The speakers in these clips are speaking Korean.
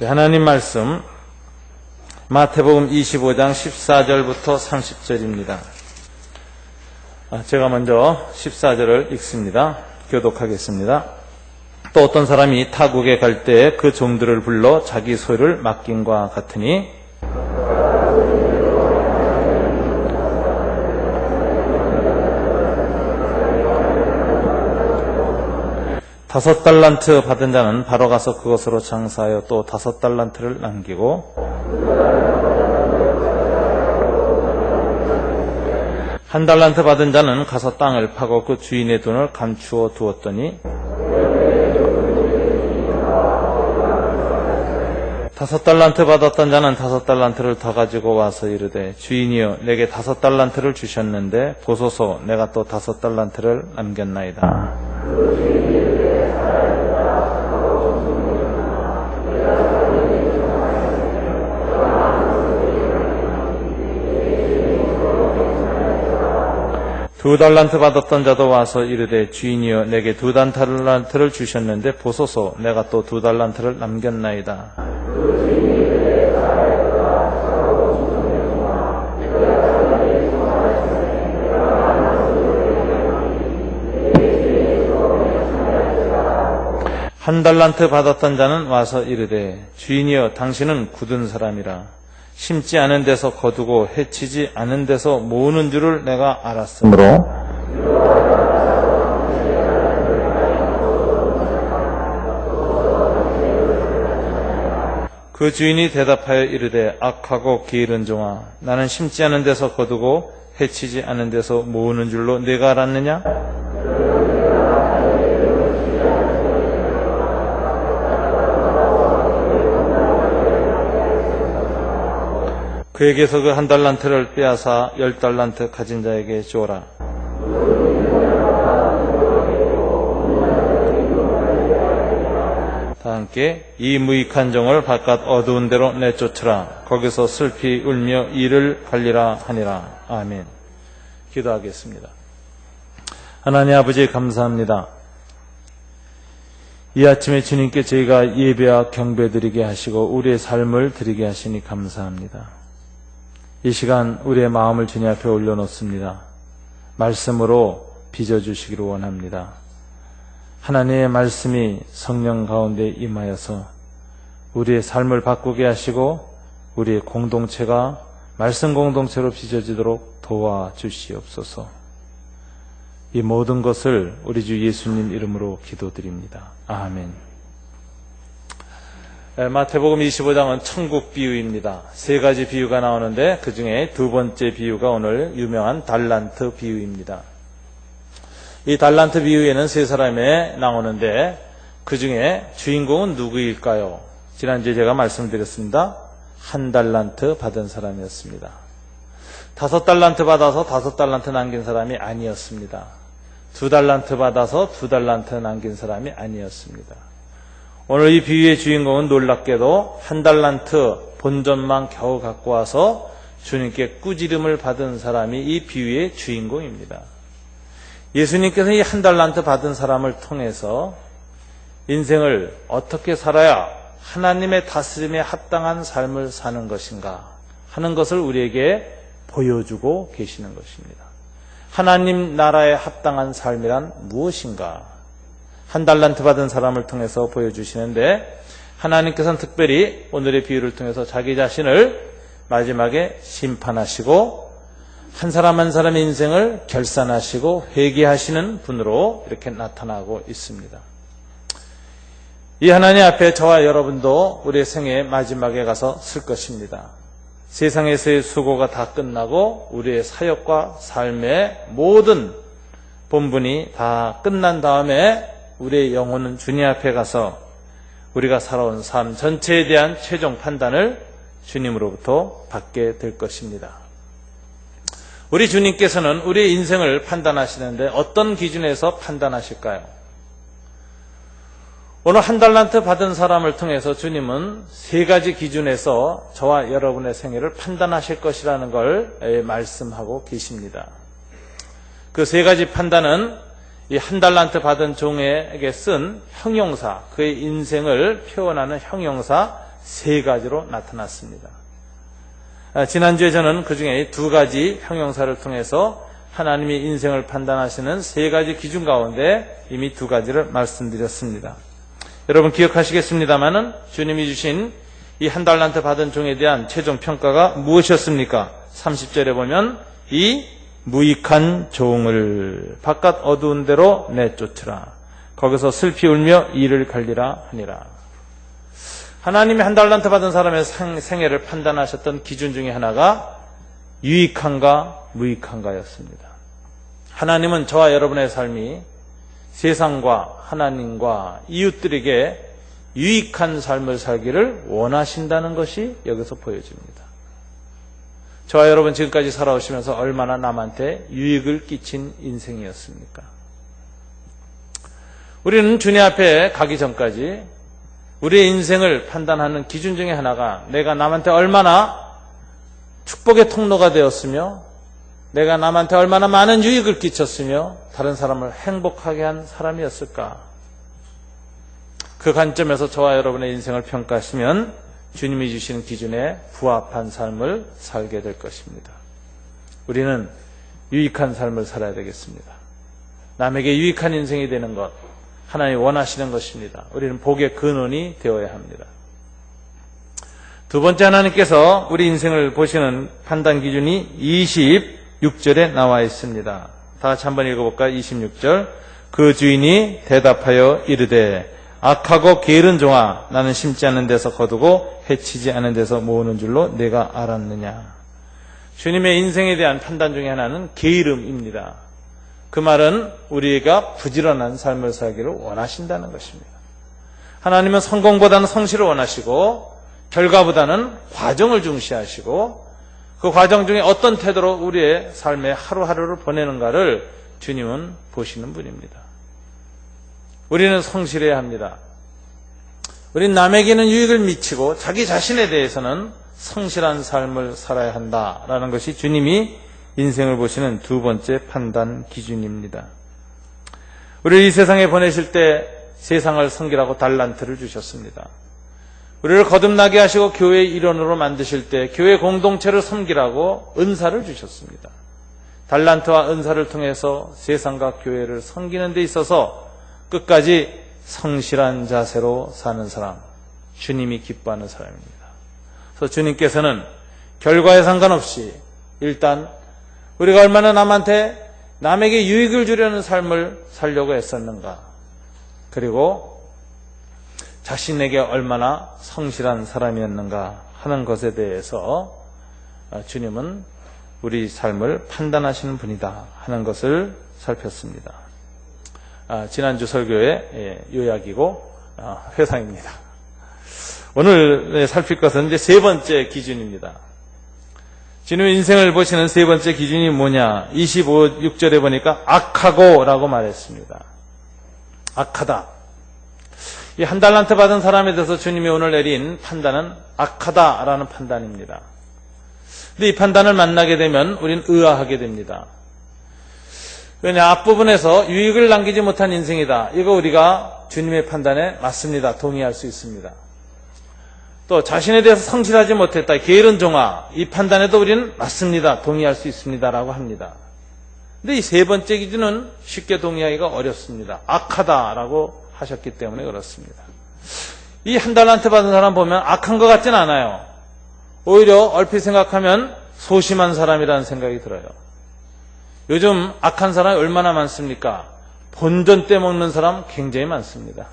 하나님 말씀 마태복음 25장 14절부터 30절입니다. 제가 먼저 14절을 읽습니다. 교독하겠습니다. 또 어떤 사람이 타국에 갈 때 그 종들을 불러 자기 소유를 맡김과 같으니 다섯 달란트 받은 자는 바로 가서 그것으로 장사하여 또 다섯 달란트를 남기고 한 달란트 받은 자는 가서 땅을 파고 그 주인의 돈을 감추어 두었더니 다섯 달란트 받았던 자는 다섯 달란트를 더 가지고 와서 이르되 주인이여 내게 다섯 달란트를 주셨는데 보소서 내가 또 다섯 달란트를 남겼나이다. 두 달란트 받았던 자도 와서 이르되 주인이여 내게 두 달란트를 주셨는데 보소서 내가 또 두 달란트를 남겼나이다. 한 달란트 받았던 자는 와서 이르되 주인이여 당신은 굳은 사람이라 심지 않은 데서 거두고 해치지 않은 데서 모으는 줄을 내가 알았으므로 그 주인이 대답하여 이르되 악하고 게으른 종아 나는 심지 않은 데서 거두고 해치지 않은 데서 모으는 줄로 네가 알았느냐? 그에게서 그 한 달란트를 빼앗아 열 달란트 가진 자에게 주어라. 다 함께 이 무익한 종을 바깥 어두운 데로 내쫓으라. 거기서 슬피 울며 이를 갈리라 하니라. 아멘. 기도하겠습니다. 하나님 아버지 감사합니다. 이 아침에 주님께 저희가 예배와 경배드리게 하시고 우리의 삶을 드리게 하시니 감사합니다. 이 시간 우리의 마음을 주님 앞에 올려놓습니다. 말씀으로 빚어주시기를 원합니다. 하나님의 말씀이 성령 가운데 임하여서 우리의 삶을 바꾸게 하시고 우리의 공동체가 말씀 공동체로 빚어지도록 도와주시옵소서. 이 모든 것을 우리 주 예수님 이름으로 기도드립니다. 아멘. 마태복음 25장은 천국 비유입니다. 세 가지 비유가 나오는데 그 중에 두 번째 비유가 오늘 유명한 달란트 비유입니다. 이 달란트 비유에는 세 사람이 나오는데 그 중에 주인공은 누구일까요? 지난주에 제가 말씀드렸습니다. 한 달란트 받은 사람이었습니다. 다섯 달란트 받아서 다섯 달란트 남긴 사람이 아니었습니다. 두 달란트 받아서 두 달란트 남긴 사람이 아니었습니다. 오늘 이 비유의 주인공은 놀랍게도 한 달란트 본전만 겨우 갖고 와서 주님께 꾸지름을 받은 사람이 이 비유의 주인공입니다. 예수님께서 이 한 달란트 받은 사람을 통해서 인생을 어떻게 살아야 하나님의 다스림에 합당한 삶을 사는 것인가 하는 것을 우리에게 보여주고 계시는 것입니다. 하나님 나라에 합당한 삶이란 무엇인가? 한 달란트 받은 사람을 통해서 보여주시는데 하나님께서는 특별히 오늘의 비유를 통해서 자기 자신을 마지막에 심판하시고 한 사람 한 사람의 인생을 결산하시고 회개하시는 분으로 이렇게 나타나고 있습니다. 이 하나님 앞에 저와 여러분도 우리의 생의 마지막에 가서 쓸 것입니다. 세상에서의 수고가 다 끝나고 우리의 사역과 삶의 모든 본분이 다 끝난 다음에 우리의 영혼은 주님 앞에 가서 우리가 살아온 삶 전체에 대한 최종 판단을 주님으로부터 받게 될 것입니다. 우리 주님께서는 우리의 인생을 판단하시는데 어떤 기준에서 판단하실까요? 오늘 한 달란트 받은 사람을 통해서 주님은 세 가지 기준에서 저와 여러분의 생애를 판단하실 것이라는 걸 말씀하고 계십니다. 그 세 가지 판단은 이 한 달란트 받은 종에게 쓴 형용사, 그의 인생을 표현하는 형용사 세 가지로 나타났습니다. 지난주에 저는 그 중에 두 가지 형용사를 통해서 하나님이 인생을 판단하시는 세 가지 기준 가운데 이미 두 가지를 말씀드렸습니다. 여러분 기억하시겠습니다마는 주님이 주신 이 한 달란트 받은 종에 대한 최종 평가가 무엇이었습니까? 30절에 보면 이 무익한 종을 바깥 어두운 데로 내쫓으라. 거기서 슬피 울며 이를 갈리라 하니라. 하나님이 한 달란트 받은 사람의 생애를 판단하셨던 기준 중에 하나가 유익한가 무익한가였습니다. 하나님은 저와 여러분의 삶이 세상과 하나님과 이웃들에게 유익한 삶을 살기를 원하신다는 것이 여기서 보여집니다. 저와 여러분 지금까지 살아오시면서 얼마나 남한테 유익을 끼친 인생이었습니까? 우리는 주님 앞에 가기 전까지 우리의 인생을 판단하는 기준 중에 하나가 내가 남한테 얼마나 축복의 통로가 되었으며 내가 남한테 얼마나 많은 유익을 끼쳤으며 다른 사람을 행복하게 한 사람이었을까? 그 관점에서 저와 여러분의 인생을 평가하시면 주님이 주시는 기준에 부합한 삶을 살게 될 것입니다. 우리는 유익한 삶을 살아야 되겠습니다. 남에게 유익한 인생이 되는 것, 하나님이 원하시는 것입니다. 우리는 복의 근원이 되어야 합니다. 두 번째, 하나님께서 우리 인생을 보시는 판단 기준이 26절에 나와 있습니다. 다 같이 한번 읽어볼까요? 26절. 그 주인이 대답하여 이르되 악하고 게으른 종아, 나는 심지 않은 데서 거두고 해치지 않은 데서 모으는 줄로 내가 알았느냐. 주님의 인생에 대한 판단 중에 하나는 게으름입니다. 그 말은 우리가 부지런한 삶을 살기를 원하신다는 것입니다. 하나님은 성공보다는 성실을 원하시고 결과보다는 과정을 중시하시고 그 과정 중에 어떤 태도로 우리의 삶의 하루하루를 보내는가를 주님은 보시는 분입니다. 우리는 성실해야 합니다. 우리는 남에게는 유익을 미치고 자기 자신에 대해서는 성실한 삶을 살아야 한다라는 것이 주님이 인생을 보시는 두 번째 판단 기준입니다. 우리를 이 세상에 보내실 때 세상을 섬기라고 달란트를 주셨습니다. 우리를 거듭나게 하시고 교회의 일원으로 만드실 때 교회 공동체를 섬기라고 은사를 주셨습니다. 달란트와 은사를 통해서 세상과 교회를 섬기는 데 있어서 끝까지 성실한 자세로 사는 사람, 주님이 기뻐하는 사람입니다. 그래서 주님께서는 결과에 상관없이 일단 우리가 얼마나 남에게 유익을 주려는 삶을 살려고 애썼는가, 그리고 자신에게 얼마나 성실한 사람이었는가 하는 것에 대해서 주님은 우리 삶을 판단하시는 분이다 하는 것을 살폈습니다. 지난주 설교의 요약이고 회상입니다. 오늘 살필 것은 이제 세 번째 기준입니다. 주님의 인생을 보시는 세 번째 기준이 뭐냐? 26절에 보니까 악하고 라고 말했습니다. 악하다. 이 한 달란트 받은 사람에 대해서 주님이 오늘 내린 판단은 악하다라는 판단입니다. 근데 이 판단을 만나게 되면 우리는 의아하게 됩니다. 왜냐, 앞부분에서 유익을 남기지 못한 인생이다. 이거 우리가 주님의 판단에 맞습니다. 동의할 수 있습니다. 또 자신에 대해서 성실하지 못했다. 게으른 종아. 이 판단에도 우리는 맞습니다. 동의할 수 있습니다. 라고 합니다. 근데 이 세 번째 기준은 쉽게 동의하기가 어렵습니다. 악하다라고 하셨기 때문에 그렇습니다. 이 한 달란트 받은 사람 보면 악한 것 같진 않아요. 오히려 얼핏 생각하면 소심한 사람이라는 생각이 들어요. 요즘 악한 사람이 얼마나 많습니까? 본전 떼먹는 사람 굉장히 많습니다.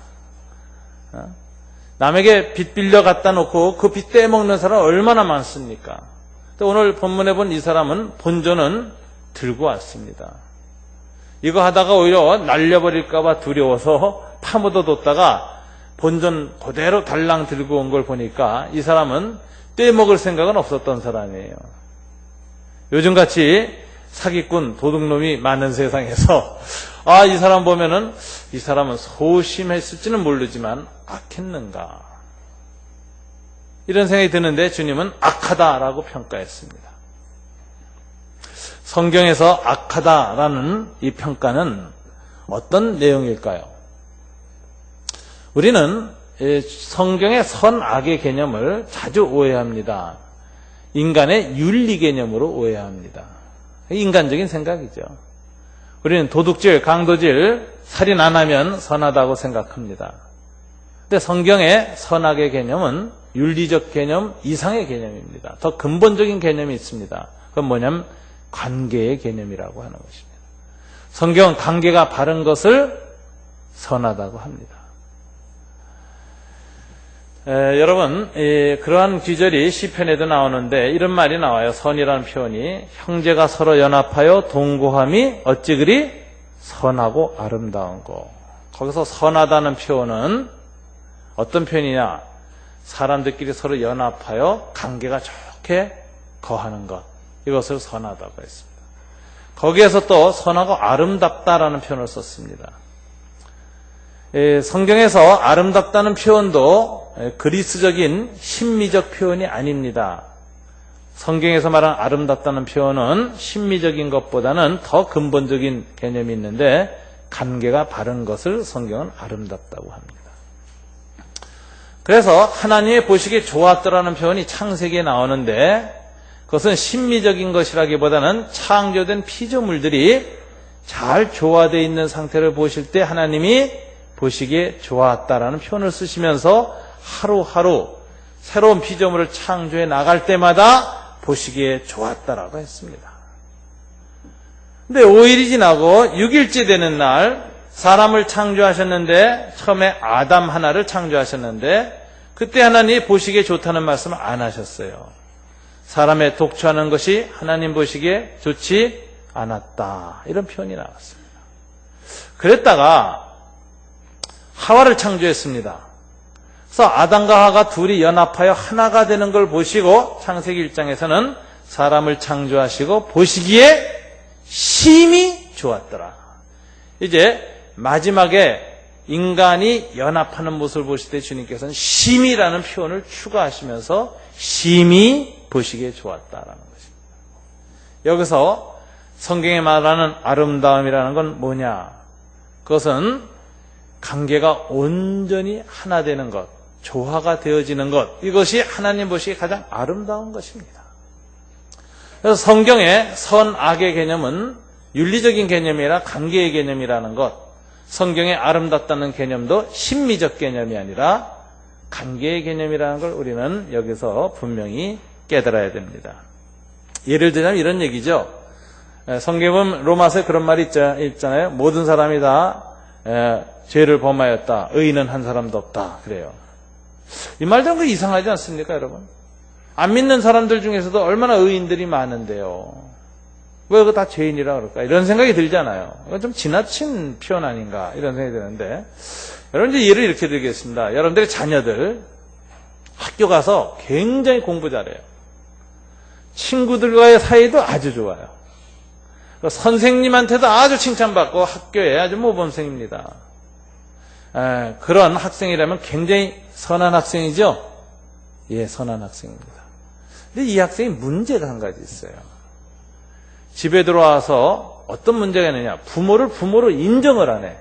남에게 빚 빌려 갖다 놓고 그 빚 떼먹는 사람 얼마나 많습니까? 오늘 본문에 본 이 사람은 본전은 들고 왔습니다. 이거 하다가 오히려 날려버릴까 봐 두려워서 파묻어뒀다가 본전 그대로 달랑 들고 온 걸 보니까 이 사람은 떼먹을 생각은 없었던 사람이에요. 요즘같이 사기꾼, 도둑놈이 많은 세상에서 이 사람 보면은 이 사람은 소심했을지는 모르지만 악했는가, 이런 생각이 드는데 주님은 악하다라고 평가했습니다. 성경에서 악하다라는 이 평가는 어떤 내용일까요? 우리는 성경의 선악의 개념을 자주 오해합니다. 인간의 윤리 개념으로 오해합니다. 인간적인 생각이죠. 우리는 도둑질, 강도질, 살인 안 하면 선하다고 생각합니다. 근데 성경의 선악의 개념은 윤리적 개념 이상의 개념입니다. 더 근본적인 개념이 있습니다. 그건 뭐냐면 관계의 개념이라고 하는 것입니다. 성경은 관계가 바른 것을 선하다고 합니다. 여러분, 그러한 귀절이 시편에도 나오는데 이런 말이 나와요. 선이라는 표현이 형제가 서로 연합하여 동거함이 어찌 그리 선하고 아름다운 거. 거기서 선하다는 표현은 어떤 표현이냐? 사람들끼리 서로 연합하여 관계가 좋게 거하는 것. 이것을 선하다고 했습니다. 거기에서 또 선하고 아름답다라는 표현을 썼습니다. 성경에서 아름답다는 표현도 그리스적인 심미적 표현이 아닙니다. 성경에서 말하는 아름답다는 표현은 심미적인 것보다는 더 근본적인 개념이 있는데 관계가 바른 것을 성경은 아름답다고 합니다. 그래서 하나님의 보시기에 좋았더라는 표현이 창세기에 나오는데 그것은 심미적인 것이라기보다는 창조된 피조물들이 잘 조화되어 있는 상태를 보실 때 하나님이 보시기에 좋았다라는 표현을 쓰시면서 하루하루 새로운 피조물을 창조해 나갈 때마다 보시기에 좋았다라고 했습니다. 근데 5일이 지나고 6일째 되는 날 사람을 창조하셨는데 처음에 아담 하나를 창조하셨는데 그때 하나님이 보시기에 좋다는 말씀을 안 하셨어요. 사람의 독초하는 것이 하나님 보시기에 좋지 않았다. 이런 표현이 나왔습니다. 그랬다가 하와를 창조했습니다. 그래서 아담과 하와가 둘이 연합하여 하나가 되는 걸 보시고 창세기 1장에서는 사람을 창조하시고 보시기에 심히 좋았더라. 이제 마지막에 인간이 연합하는 모습을 보실 때 주님께서는 심히라는 표현을 추가하시면서 심히 보시기에 좋았다라는 것입니다. 여기서 성경에 말하는 아름다움이라는 건 뭐냐? 그것은 관계가 온전히 하나 되는 것, 조화가 되어지는 것, 이것이 하나님 보시기에 가장 아름다운 것입니다. 그래서 성경의 선악의 개념은 윤리적인 개념이 아니라 관계의 개념이라는 것, 성경의 아름답다는 개념도 심미적 개념이 아니라 관계의 개념이라는 걸 우리는 여기서 분명히 깨달아야 됩니다. 예를 들자면 이런 얘기죠. 성경에 보면 로마서에 그런 말이 있잖아요. 모든 사람이 다 죄를 범하였다. 의인은 한 사람도 없다. 그래요. 이 말들은 그 이상하지 않습니까, 여러분? 안 믿는 사람들 중에서도 얼마나 의인들이 많은데요. 왜 그거 다 죄인이라 그럴까? 이런 생각이 들잖아요. 이건 좀 지나친 표현 아닌가? 이런 생각이 드는데. 여러분, 이제 예를 이렇게 드리겠습니다. 여러분들의 자녀들 학교 가서 굉장히 공부 잘해요. 친구들과의 사이도 아주 좋아요. 선생님한테도 아주 칭찬받고 학교에 아주 모범생입니다. 그런 학생이라면 굉장히 선한 학생이죠? 예, 선한 학생입니다. 근데 이 학생이 문제가 한 가지 있어요. 집에 들어와서 어떤 문제가 있느냐? 부모를 부모로 인정을 안 해.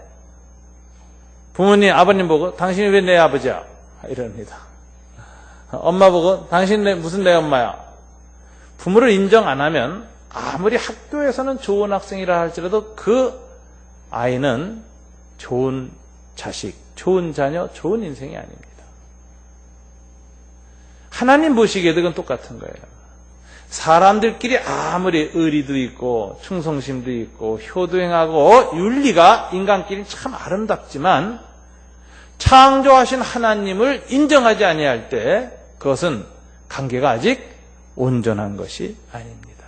부모님, 아버님 보고 당신이 왜 내 아버지야? 이럽니다. 엄마 보고 당신 무슨 내 엄마야? 부모를 인정 안 하면 아무리 학교에서는 좋은 학생이라 할지라도 그 아이는 좋은 자식, 좋은 자녀, 좋은 인생이 아닙니다. 하나님 보시기에도 그건 똑같은 거예요. 사람들끼리 아무리 의리도 있고 충성심도 있고 효도행하고 윤리가 인간끼리 참 아름답지만 창조하신 하나님을 인정하지 아니할 때 그것은 관계가 아직 온전한 것이 아닙니다.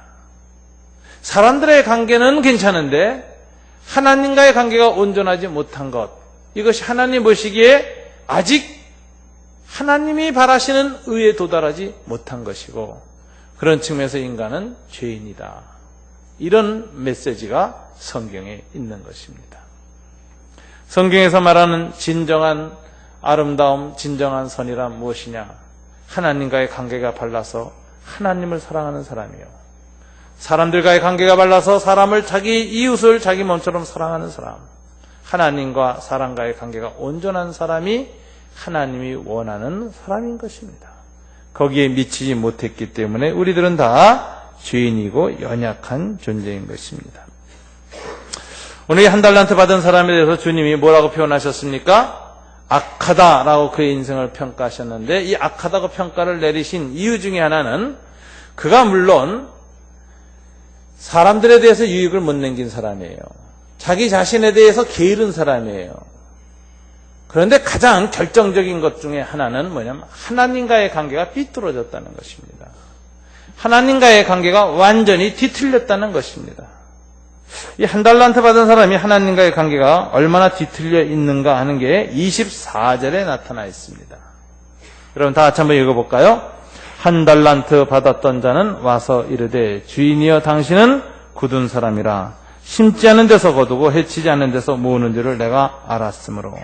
사람들의 관계는 괜찮은데 하나님과의 관계가 온전하지 못한 것, 이것이 하나님 보시기에 아직 하나님이 바라시는 의에 도달하지 못한 것이고 그런 측면에서 인간은 죄인이다. 이런 메시지가 성경에 있는 것입니다. 성경에서 말하는 진정한 아름다움, 진정한 선이란 무엇이냐? 하나님과의 관계가 발라서 하나님을 사랑하는 사람이요. 사람들과의 관계가 발라서 사람을 자기 이웃을 자기 몸처럼 사랑하는 사람. 하나님과 사람과의 관계가 온전한 사람이 하나님이 원하는 사람인 것입니다. 거기에 미치지 못했기 때문에 우리들은 다 죄인이고 연약한 존재인 것입니다. 오늘 한 달란트 받은 사람에 대해서 주님이 뭐라고 표현하셨습니까? 악하다라고 그의 인생을 평가하셨는데, 이 악하다고 평가를 내리신 이유 중에 하나는 그가 물론 사람들에 대해서 유익을 못 남긴 사람이에요. 자기 자신에 대해서 게으른 사람이에요. 그런데 가장 결정적인 것 중에 하나는 뭐냐면 하나님과의 관계가 삐뚤어졌다는 것입니다. 하나님과의 관계가 완전히 뒤틀렸다는 것입니다. 이 한 달란트 받은 사람이 하나님과의 관계가 얼마나 뒤틀려 있는가 하는 게 24절에 나타나 있습니다. 여러분 다 같이 한번 읽어볼까요? 한 달란트 받았던 자는 와서 이르되 주인이여 당신은 굳은 사람이라 심지 않은 데서 거두고 해치지 않는 데서 모으는 줄을 내가 알았으므로.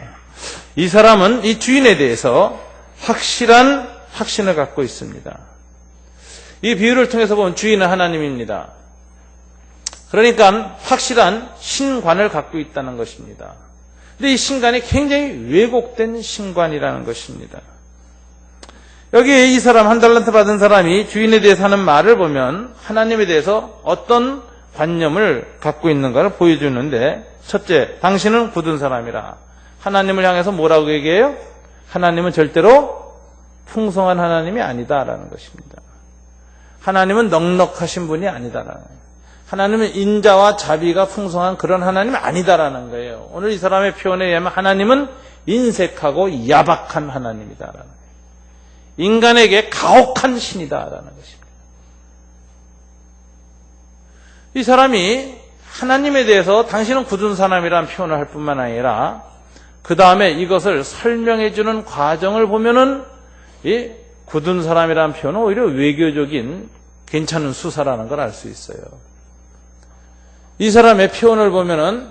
이 사람은 이 주인에 대해서 확실한 확신을 갖고 있습니다. 이 비유를 통해서 보면 주인은 하나님입니다. 그러니까 확실한 신관을 갖고 있다는 것입니다. 근데 이 신관이 굉장히 왜곡된 신관이라는 것입니다. 여기에 이 사람, 한 달란트 받은 사람이 주인에 대해서 하는 말을 보면 하나님에 대해서 어떤 관념을 갖고 있는가를 보여주는데, 첫째, 당신은 굳은 사람이라. 하나님을 향해서 뭐라고 얘기해요? 하나님은 절대로 풍성한 하나님이 아니다라는 것입니다. 하나님은 넉넉하신 분이 아니다라는 거예요. 하나님은 인자와 자비가 풍성한 그런 하나님이 아니다라는 거예요. 오늘 이 사람의 표현에 의하면 하나님은 인색하고 야박한 하나님이다라는 거예요. 인간에게 가혹한 신이다라는 것입니다. 이 사람이 하나님에 대해서 당신은 굳은 사람이라는 표현을 할 뿐만 아니라 그 다음에 이것을 설명해 주는 과정을 보면은 이 굳은 사람이라는 표현은 오히려 외교적인 괜찮은 수사라는 걸 알 수 있어요. 이 사람의 표현을 보면은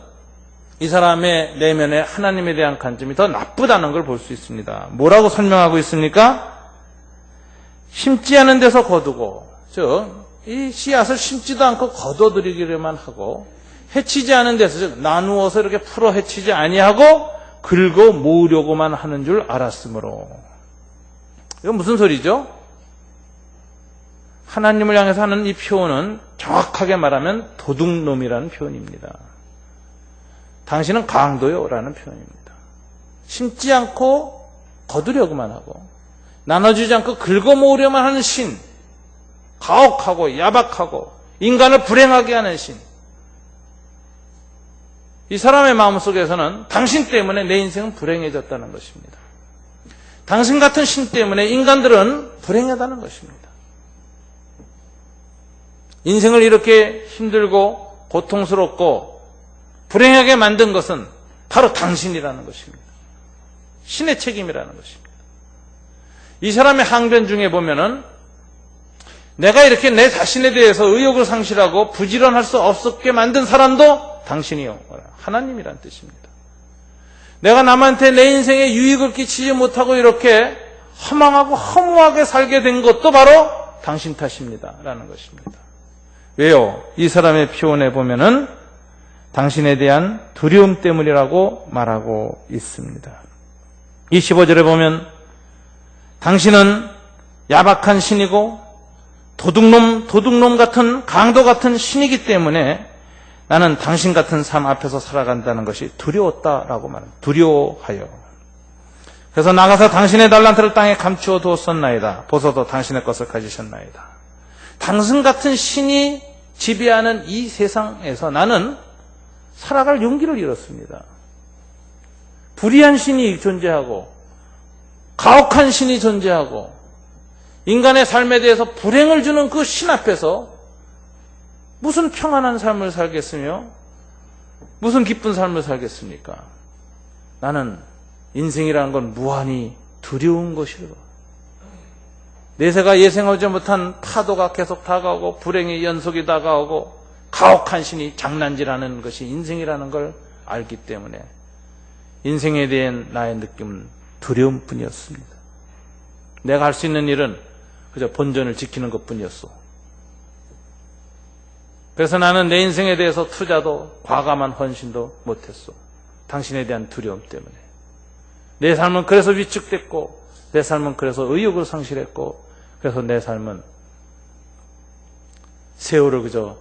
이 사람의 내면에 하나님에 대한 관점이 더 나쁘다는 걸 볼 수 있습니다. 뭐라고 설명하고 있습니까? 심지 않은 데서 거두고, 즉 이 씨앗을 심지도 않고 거둬들이기만 하고, 해치지 않은 데서, 즉 나누어서 이렇게 풀어 해치지 아니하고 긁어 모으려고만 하는 줄 알았으므로. 이건 무슨 소리죠? 하나님을 향해서 하는 이 표현은 정확하게 말하면 도둑놈이라는 표현입니다. 당신은 강도요라는 표현입니다. 심지 않고 거두려고만 하고 나눠주지 않고 긁어모으려만 하는 신, 가혹하고 야박하고 인간을 불행하게 하는 신. 이 사람의 마음속에서는 당신 때문에 내 인생은 불행해졌다는 것입니다. 당신 같은 신 때문에 인간들은 불행하다는 것입니다. 인생을 이렇게 힘들고 고통스럽고 불행하게 만든 것은 바로 당신이라는 것입니다. 신의 책임이라는 것입니다. 이 사람의 항변 중에 보면은 내가 이렇게 내 자신에 대해서 의욕을 상실하고 부지런할 수 없게 만든 사람도 당신이요, 하나님이란 뜻입니다. 내가 남한테 내 인생에 유익을 끼치지 못하고 이렇게 허망하고 허무하게 살게 된 것도 바로 당신 탓입니다 라는 것입니다. 왜요? 이 사람의 표현에 보면은 당신에 대한 두려움 때문이라고 말하고 있습니다. 이 15절에 보면 당신은 야박한 신이고 도둑놈 같은 강도 같은 신이기 때문에 나는 당신 같은 삶 앞에서 살아간다는 것이 두려웠다라고 말합니다. 두려워하여. 그래서 나가서 당신의 달란트를 땅에 감추어 두었었나이다. 보소서 당신의 것을 가지셨나이다. 당신 같은 신이 지배하는 이 세상에서 나는 살아갈 용기를 잃었습니다. 불의한 신이 존재하고 가혹한 신이 존재하고 인간의 삶에 대해서 불행을 주는 그 신 앞에서 무슨 평안한 삶을 살겠으며 무슨 기쁜 삶을 살겠습니까? 나는 인생이라는 건 무한히 두려운 것이로 내세가 예상하지 못한 파도가 계속 다가오고 불행의 연속이 다가오고 가혹한 신이 장난질하는 것이 인생이라는 걸 알기 때문에 인생에 대한 나의 느낌은 두려움뿐이었습니다. 내가 할 수 있는 일은 그저 본전을 지키는 것뿐이었어. 그래서 나는 내 인생에 대해서 투자도 과감한 헌신도 못했어. 당신에 대한 두려움 때문에. 내 삶은 그래서 위축됐고, 내 삶은 그래서 의욕을 상실했고, 그래서 내 삶은 세월을 그저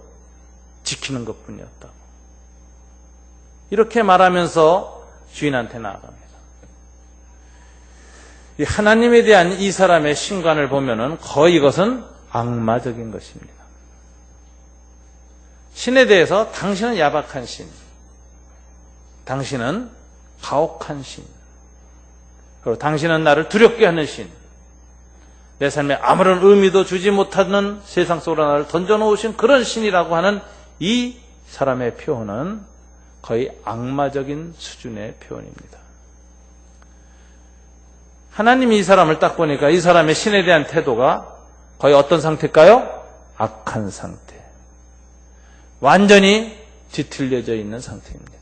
지키는 것뿐이었다고. 이렇게 말하면서 주인한테 나아갑니다. 이 하나님에 대한 이 사람의 신관을 보면은 거의 이것은 악마적인 것입니다. 신에 대해서 당신은 야박한 신, 당신은 가혹한 신, 그리고 당신은 나를 두렵게 하는 신, 내 삶에 아무런 의미도 주지 못하는 세상 속으로 나를 던져놓으신 그런 신이라고 하는 이 사람의 표현은 거의 악마적인 수준의 표현입니다. 하나님이 이 사람을 딱 보니까 이 사람의 신에 대한 태도가 거의 어떤 상태일까요? 악한 상태. 완전히 뒤틀려져 있는 상태입니다.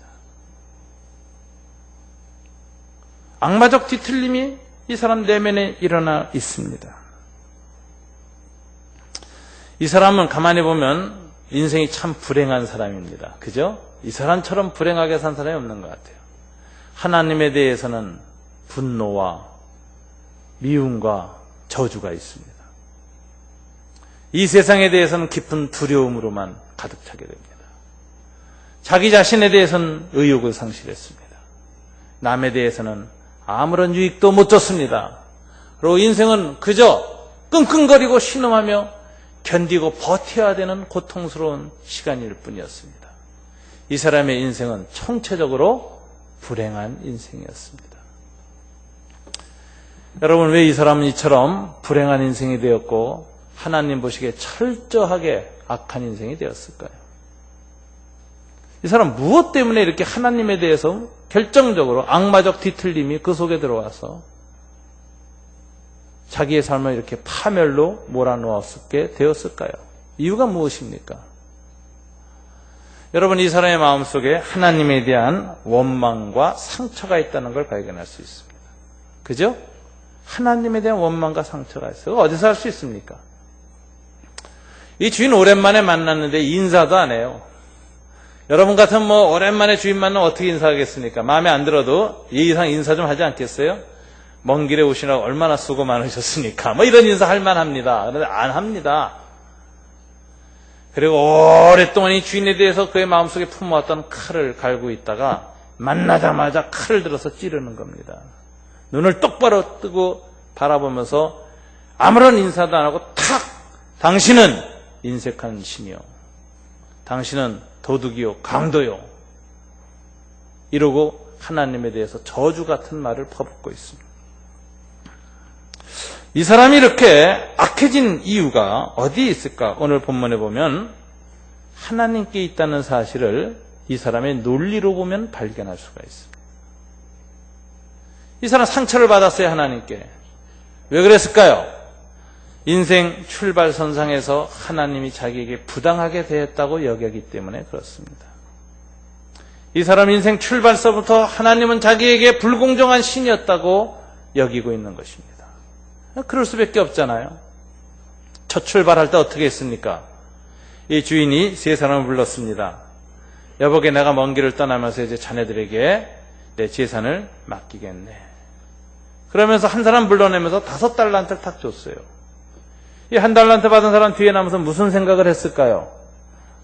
악마적 뒤틀림이 이 사람 내면에 일어나 있습니다. 이 사람은 가만히 보면 인생이 참 불행한 사람입니다. 그죠? 이 사람처럼 불행하게 산 사람이 없는 것 같아요. 하나님에 대해서는 분노와 미움과 저주가 있습니다. 이 세상에 대해서는 깊은 두려움으로만 가득 차게 됩니다. 자기 자신에 대해서는 의욕을 상실했습니다. 남에 대해서는 아무런 유익도 못 줬습니다. 그리고 인생은 그저 끙끙거리고 신음하며 견디고 버텨야 되는 고통스러운 시간일 뿐이었습니다. 이 사람의 인생은 총체적으로 불행한 인생이었습니다. 여러분, 왜 이 사람은 이처럼 불행한 인생이 되었고 하나님 보시기에 철저하게 악한 인생이 되었을까요? 이 사람 무엇 때문에 이렇게 하나님에 대해서 결정적으로 악마적 뒤틀림이 그 속에 들어와서 자기의 삶을 이렇게 파멸로 몰아넣었게 되었을까요? 이유가 무엇입니까? 여러분, 이 사람의 마음속에 하나님에 대한 원망과 상처가 있다는 걸 발견할 수 있습니다. 그죠? 하나님에 대한 원망과 상처가 있어요. 어디서 할 수 있습니까? 이 주인 오랜만에 만났는데 인사도 안 해요. 여러분 같으면 오랜만에 주인 만나면 어떻게 인사하겠습니까? 마음에 안 들어도 이 이상 인사 좀 하지 않겠어요? 먼 길에 오시라고 얼마나 수고 많으셨습니까? 이런 인사 할 만합니다. 그런데 안 합니다. 그리고 오랫동안 이 주인에 대해서 그의 마음속에 품어왔던 칼을 갈고 있다가 만나자마자 칼을 들어서 찌르는 겁니다. 눈을 똑바로 뜨고 바라보면서 아무런 인사도 안 하고 탁! 당신은 인색한 신이요, 당신은 도둑이요, 강도요, 이러고 하나님에 대해서 저주 같은 말을 퍼붓고 있습니다. 이 사람이 이렇게 악해진 이유가 어디에 있을까? 오늘 본문에 보면 하나님께 있다는 사실을 이 사람의 논리로 보면 발견할 수가 있습니다. 이 사람 상처를 받았어요, 하나님께. 왜 그랬을까요? 인생 출발선상에서 하나님이 자기에게 부당하게 대했다고 여겼기 때문에 그렇습니다. 이 사람 인생 출발서부터 하나님은 자기에게 불공정한 신이었다고 여기고 있는 것입니다. 그럴 수밖에 없잖아요. 첫 출발할 때 어떻게 했습니까? 이 주인이 세 사람을 불렀습니다. 여보게, 내가 먼 길을 떠나면서 이제 자네들에게 내 재산을 맡기겠네. 그러면서 한 사람 불러내면서 5달란트를 탁 줬어요. 이 1달란트 받은 사람 뒤에 남아서 무슨 생각을 했을까요?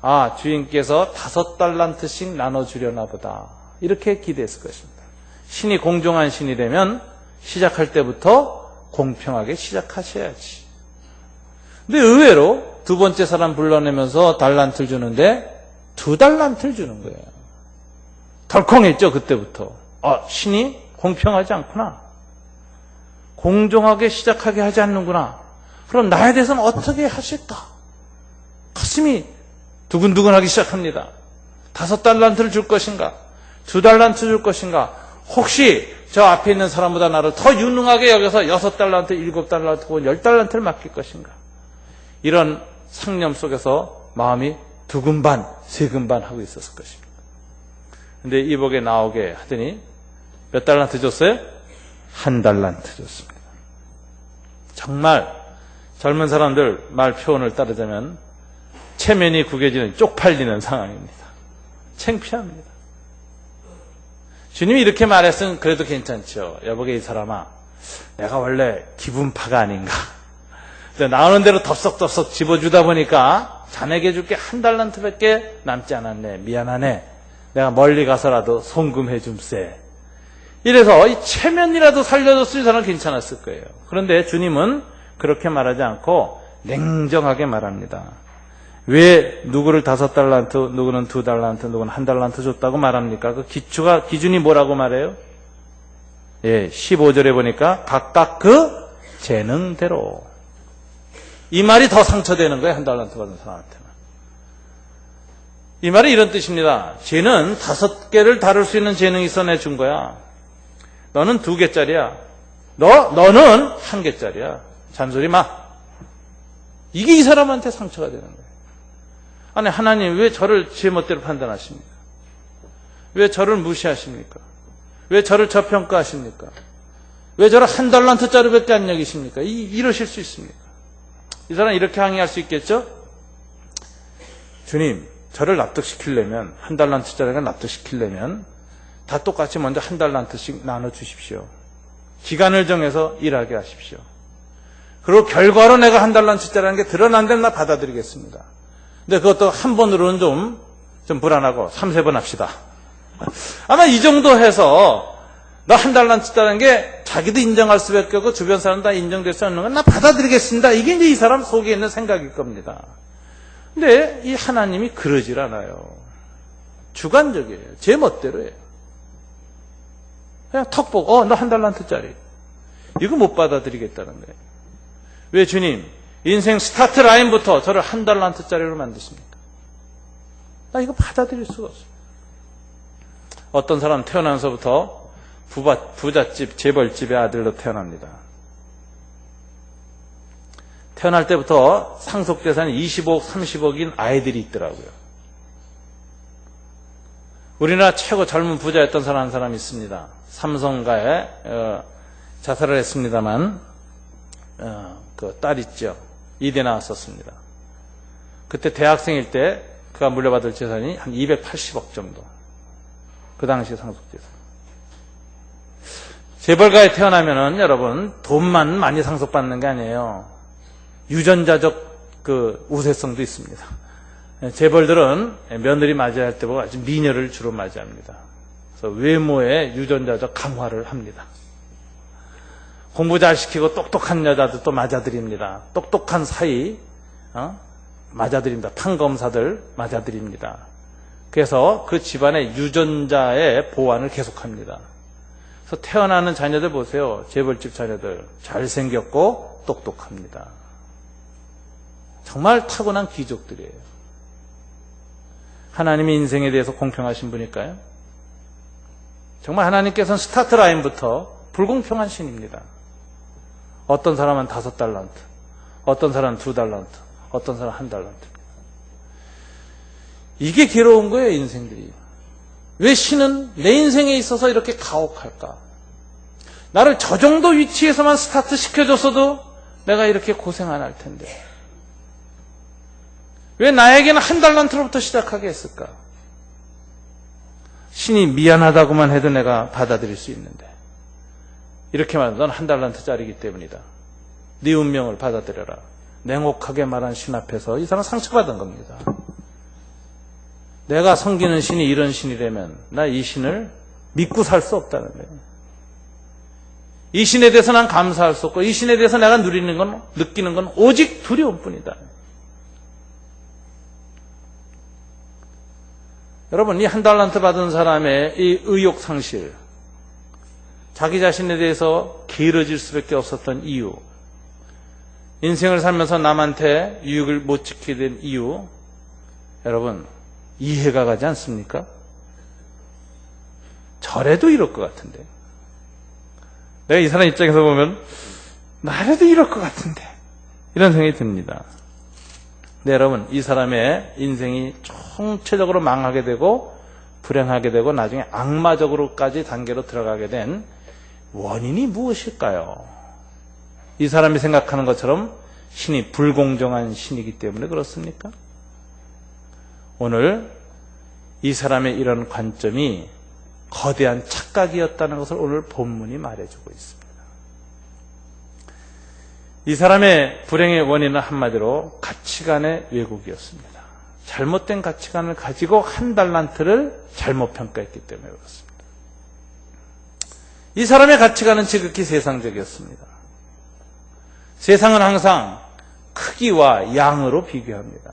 아, 주인께서 5달란트씩 나눠주려나 보다, 이렇게 기대했을 것입니다. 신이 공정한 신이 되면 시작할 때부터 공평하게 시작하셔야지. 근데 의외로 두 번째 사람 불러내면서 달란트를 주는데 2달란트를 주는 거예요. 덜컹했죠, 그때부터. 신이 공평하지 않구나, 공정하게 시작하게 하지 않는구나, 그럼 나에 대해서는 어떻게 하실까? 가슴이 두근두근하기 시작합니다. 5달란트를 줄 것인가? 2달란트 줄 것인가? 혹시 저 앞에 있는 사람보다 나를 더 유능하게 여겨서 6달란트, 7달란트 혹은 10달란트를 맡길 것인가? 이런 상념 속에서 마음이 두근반, 세근반 하고 있었을 것입니다. 근데 이복에 나오게 하더니 몇 달란트 줬어요? 1달란트 줬습니다. 정말 젊은 사람들 말 표현을 따르자면 체면이 구겨지는, 쪽팔리는 상황입니다. 창피합니다. 주님이 이렇게 말했으면 그래도 괜찮죠. 여보게 이 사람아, 내가 원래 기분파가 아닌가. 나오는 대로 덥석덥석 집어주다 보니까 자네에게 줄게 1달란트밖에 남지 않았네. 미안하네. 내가 멀리 가서라도 송금해 줌세. 이래서 이 체면이라도 살려줬으면 저는 괜찮았을 거예요. 그런데 주님은 그렇게 말하지 않고 냉정하게 말합니다. 왜 누구를 5달란트, 누구는 2달란트, 누구는 1달란트 줬다고 말합니까? 그 기준이 뭐라고 말해요? 예, 15절에 보니까 각각 그 재능대로. 이 말이 더 상처되는 거예요, 1달란트 받은 사람한테는. 이 말이 이런 뜻입니다. 쟤는 5개를 다룰 수 있는 재능이 있어 내준 거야. 너는 2개짜리야. 너는 1개짜리야. 잔소리 마. 이게 이 사람한테 상처가 되는 거예요. 아니, 하나님 왜 저를 제 멋대로 판단하십니까? 왜 저를 무시하십니까? 왜 저를 저평가하십니까? 왜 저를 1달란트짜리밖에 안 여기십니까? 이러실 수 있습니까? 이 사람 이렇게 항의할 수 있겠죠? 주님, 저를 납득시키려면 1달란트짜리가 납득시키려면 다 똑같이 먼저 1달란트씩 나눠주십시오. 기간을 정해서 일하게 하십시오. 그리고 결과로 내가 1달란트짜리라는 게 드러난 데는 나 받아들이겠습니다. 근데 그것도 한 번으로는 좀 불안하고 3-4번 합시다. 아마 이 정도 해서 너 1달란트짜리라는 게 자기도 인정할 수밖에 없고 주변 사람 다 인정될 수 없는 건 나 받아들이겠습니다. 이게 이제 이 사람 속에 있는 생각일 겁니다. 근데 이 하나님이 그러질 않아요. 주관적이에요. 제 멋대로예요. 그냥 턱 보고 너 1달란트짜리. 이거 못 받아들이겠다는 거예요. 왜 주님 인생 스타트 라인부터 저를 1달란트짜리로 만드십니까? 나 이거 받아들일 수가 없어요. 어떤 사람 태어나서부터 부잣집 재벌집의 아들로 태어납니다. 태어날 때부터 상속재산이 25억, 30억인 아이들이 있더라고요. 우리나라 최고 젊은 부자였던 사람 한 사람이 있습니다. 삼성가에 자살을 했습니다만 그 딸 있죠. 이대 나왔었습니다. 그때 대학생일 때 그가 물려받을 재산이 한 280억 정도. 그 당시 상속재산. 재벌가에 태어나면은 여러분 돈만 많이 상속받는 게 아니에요. 유전자적 그 우세성도 있습니다. 재벌들은 며느리 맞이할 때 보고 아주 미녀를 주로 맞이합니다. 그래서 외모의 유전자적 강화를 합니다. 공부 잘 시키고 똑똑한 여자도 또 맞아들입니다. 똑똑한 사이 맞아들입니다. 판검사들 맞아들입니다. 그래서 그 집안의 유전자의 보완을 계속합니다. 그래서 태어나는 자녀들 보세요. 재벌집 자녀들 잘생겼고 똑똑합니다. 정말 타고난 귀족들이에요. 하나님이 인생에 대해서 공평하신 분일까요? 정말 하나님께서는 스타트 라인부터 불공평한 신입니다. 어떤 사람은 5달란트, 어떤 사람은 2달란트, 어떤 사람은 1달란트. 이게 괴로운 거예요, 인생들이. 왜 신은 내 인생에 있어서 이렇게 가혹할까? 나를 저 정도 위치에서만 스타트 시켜줬어도 내가 이렇게 고생 안 할 텐데. 왜 나에게는 1달란트로부터 시작하게 했을까? 신이 미안하다고만 해도 내가 받아들일 수 있는데. 이렇게 말하면 넌 1달란트짜리이기 때문이다. 네 운명을 받아들여라. 냉혹하게 말한 신 앞에서 이 사람 상처받은 겁니다. 내가 섬기는 신이 이런 신이라면 나 이 신을 믿고 살 수 없다는 거예요. 이 신에 대해서 난 감사할 수 없고 이 신에 대해서 내가 느끼는 건 오직 두려움뿐이다. 여러분, 이 1달란트 받은 사람의 이 의욕 상실, 자기 자신에 대해서 게으러질 수밖에 없었던 이유, 인생을 살면서 남한테 유익을 못 지키게 된 이유, 여러분 이해가 가지 않습니까? 저래도 이럴 것 같은데, 내가 이 사람 입장에서 보면 나래도 이럴 것 같은데 이런 생각이 듭니다. 네, 여러분, 이 사람의 인생이 총체적으로 망하게 되고 불행하게 되고 나중에 악마적으로까지 단계로 들어가게 된 원인이 무엇일까요? 이 사람이 생각하는 것처럼 신이 불공정한 신이기 때문에 그렇습니까? 오늘 이 사람의 이런 관점이 거대한 착각이었다는 것을 오늘 본문이 말해주고 있습니다. 이 사람의 불행의 원인은 한마디로 가치관의 왜곡이었습니다. 잘못된 가치관을 가지고 한 달란트를 잘못 평가했기 때문에 그렇습니다. 이 사람의 가치관은 지극히 세상적이었습니다. 세상은 항상 크기와 양으로 비교합니다.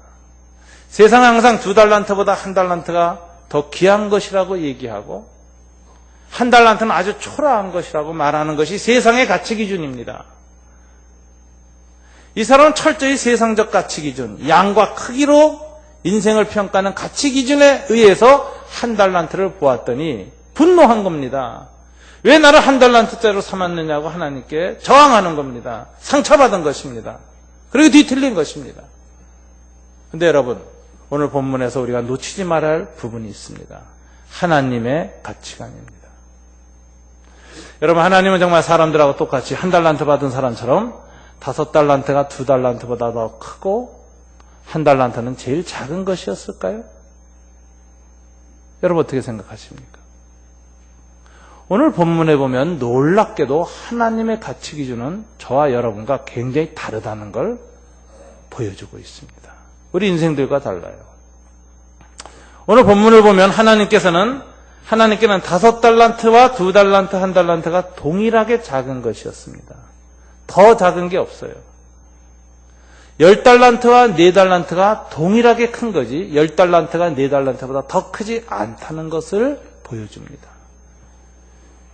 세상은 항상 2달란트보다 1달란트가 더 귀한 것이라고 얘기하고 1달란트는 아주 초라한 것이라고 말하는 것이 세상의 가치 기준입니다. 이 사람은 철저히 세상적 가치 기준, 양과 크기로 인생을 평가하는 가치 기준에 의해서 1달란트를 보았더니 분노한 겁니다. 왜 나를 1달란트짜리로 삼았느냐고 하나님께 저항하는 겁니다. 상처받은 것입니다. 그리고 뒤틀린 것입니다. 그런데 여러분, 오늘 본문에서 우리가 놓치지 말아야 할 부분이 있습니다. 하나님의 가치관입니다. 여러분, 하나님은 정말 사람들하고 똑같이 1달란트 받은 사람처럼 5달란트가 2달란트보다 더 크고 1달란트는 제일 작은 것이었을까요? 여러분 어떻게 생각하십니까? 오늘 본문에 보면 놀랍게도 하나님의 가치 기준은 저와 여러분과 굉장히 다르다는 걸 보여주고 있습니다. 우리 인생들과 달라요. 오늘 본문을 보면 하나님께는 5달란트와 2달란트, 1달란트가 동일하게 작은 것이었습니다. 더 작은 게 없어요. 10달란트와 4달란트가 동일하게 큰 거지 10달란트가 4달란트보다 더 크지 않다는 것을 보여줍니다.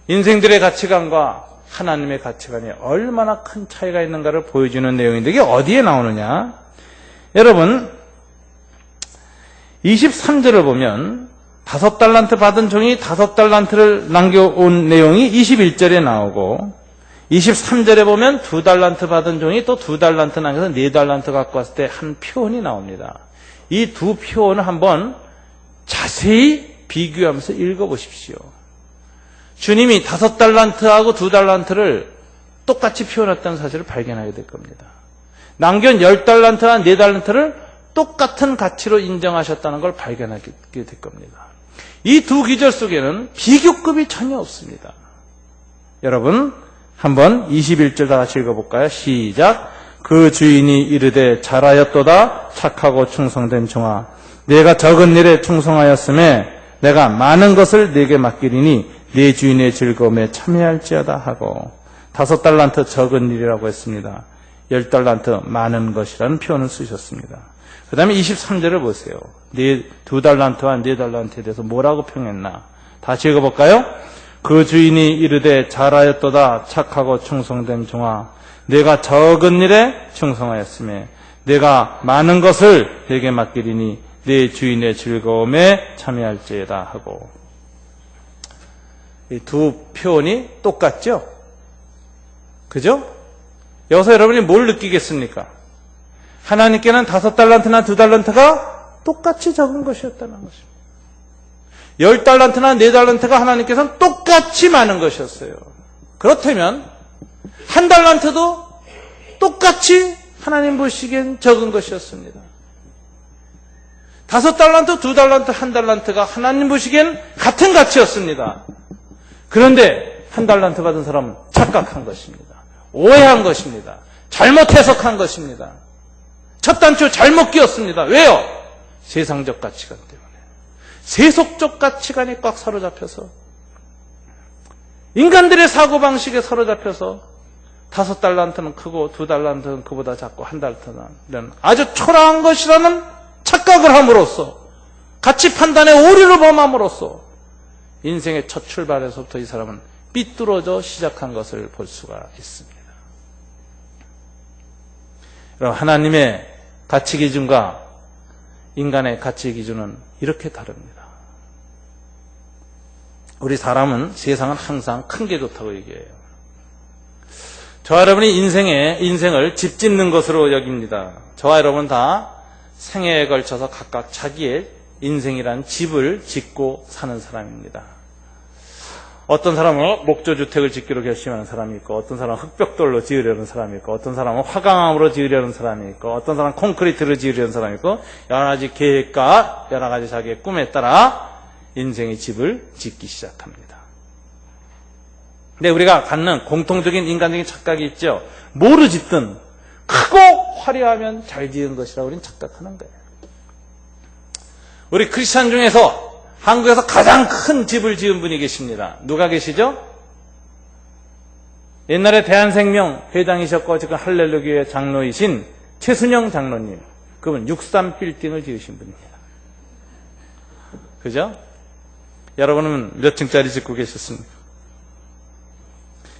인생들의 가치관과 하나님의 가치관이 얼마나 큰 차이가 있는가를 보여주는 내용인데 이게 어디에 나오느냐? 여러분 23절을 보면 5달란트 받은 종이 5달란트를 남겨온 내용이 21절에 나오고 23절에 보면 2달란트 받은 종이 또 2달란트 남겨서 4달란트 갖고 왔을 때 한 표현이 나옵니다. 이 두 표현을 한번 자세히 비교하면서 읽어보십시오. 주님이 5달란트하고 2달란트를 똑같이 표현했다는 사실을 발견하게 될 겁니다. 남겨온 10달란트와 4달란트를 똑같은 가치로 인정하셨다는 걸 발견하게 될 겁니다. 이 두 기절 속에는 비교급이 전혀 없습니다. 여러분 한번 21절 다 같이 읽어볼까요? 시작. 그 주인이 이르되 잘하였도다 착하고 충성된 종아 내가 적은 일에 충성하였음에 내가 많은 것을 네게 맡기리니 네 주인의 즐거움에 참여할지어다 하고 5달란트 적은 일이라고 했습니다. 10달란트 많은 것이라는 표현을 쓰셨습니다. 그 다음에 23절을 보세요. 2달란트와 4달란트에 대해서 뭐라고 평했나? 다시 읽어볼까요? 그 주인이 이르되 잘하였도다 착하고 충성된 종아 내가 적은 일에 충성하였으며 내가 많은 것을 네게 맡기리니 네 주인의 즐거움에 참여할지어다 하고 이 두 표현이 똑같죠? 그죠? 여기서 여러분이 뭘 느끼겠습니까? 하나님께는 5달란트나 2달란트가 똑같이 적은 것이었다는 것입니다. 10달란트나 4달란트가 하나님께서는 똑같이 많은 것이었어요. 그렇다면 1달란트도 똑같이 하나님 보시기엔 적은 것이었습니다. 5달란트, 2달란트, 1달란트가 하나님 보시기엔 같은 가치였습니다. 그런데 1달란트 받은 사람은 착각한 것입니다. 오해한 것입니다. 잘못 해석한 것입니다. 첫 단추 잘못 끼웠습니다. 왜요? 세상적 가치관 때문에. 세속적 가치관에 꽉 사로잡혀서 인간들의 사고방식에 사로잡혀서 5달란트는 크고 2달란트는 그보다 작고 1달란트는 아주 초라한 것이라는 착각을 함으로써 가치 판단의 오류를 범함으로써 인생의 첫 출발에서부터 이 사람은 삐뚤어져 시작한 것을 볼 수가 있습니다. 여러분 하나님의 가치 기준과 인간의 가치 기준은 이렇게 다릅니다. 우리 사람은 세상은 항상 큰 게 좋다고 얘기해요. 저와 여러분이 인생을 집 짓는 것으로 여깁니다. 저와 여러분 다 생애에 걸쳐서 각각 자기의 인생이란 집을 짓고 사는 사람입니다. 어떤 사람은 목조주택을 짓기로 결심하는 사람이 있고 어떤 사람은 흙벽돌로 지으려는 사람이 있고 어떤 사람은 화강암으로 지으려는 사람이 있고 어떤 사람은 콘크리트로 지으려는 사람이 있고 여러 가지 계획과 여러 가지 자기의 꿈에 따라 인생의 집을 짓기 시작합니다. 근데 우리가 갖는 공통적인 인간적인 착각이 있죠. 뭐로 짓든 크고 화려하면 잘 지은 것이라고 우리는 착각하는 거예요. 우리 크리스찬 중에서 한국에서 가장 큰 집을 지은 분이 계십니다. 누가 계시죠? 옛날에 대한생명 회장이셨고 지금 할렐루교회 장로이신 최순영 장로님. 그분 63빌딩을 지으신 분입니다. 그죠? 여러분은 몇 층짜리 짓고 계셨습니까?